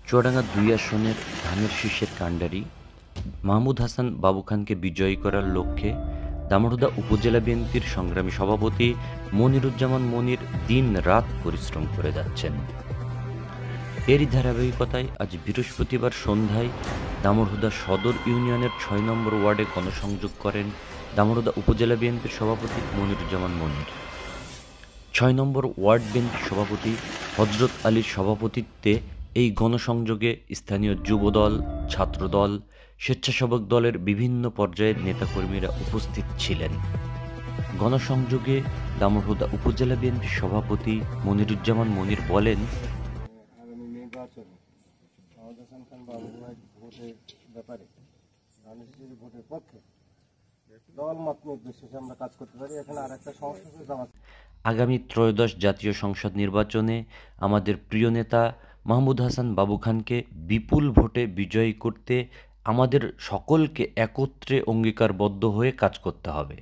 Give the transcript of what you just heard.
চুয়াডাঙ্গা-২ আসনের ধানের শীষের কাণ্ডারি মাহমুদ হাসান বাবু খানকে বিজয়ী করার লক্ষ্যে দামোহদা উপজেলা বিএনপির সংগ্রামী সভাপতি মনিরুজ্জামান মনির দিন-রাত পরিশ্রম করে যাচ্ছেন। এরই ধারাবাহিকতায় আজ বৃহস্পতিবার সন্ধ্যায় দামোহদা সদর ইউনিয়নের ৬ নম্বর ওয়ার্ডে গণসংযোগ করেন দামোহদা উপজেলা বিএনপির সভাপতি মনিরুজ্জামান মনির। ৬ নম্বর ওয়ার্ড বিএনপির সভাপতি হযরত আলীর সভাপতিত্বে এই গণসংযোগে স্থানীয় যুবদল, ছাত্রদল, স্বেচ্ছাসেবক দলের বিভিন্ন পর্যায়ের নেতাকর্মীরা উপস্থিত ছিলেন। গণসংযোগে দামোহদা উপজেলা বিএনপির সভাপতি মনিরুজ্জামান মনির বলেন, আগামী নির্বাচনে মাহমুদ হাসান খান বাবুর ভোটের ব্যাপারে ধানের শীষের ভোটের পক্ষে দল মত নির্বিশেষে আমরা কাজ করতে পারি। এখানে আর একটা সমস্যা হচ্ছে জামাত। আগামী ত্রয়োদশ জাতীয় সংসদ নির্বাচনে আমাদের প্রিয় নেতা মাহমুদ হাসান বাবু খানকে বিপুল ভোটে বিজয়ী করতে আমাদের সকলকে একত্রে অঙ্গীকারবদ্ধ হয়ে কাজ করতে হবে।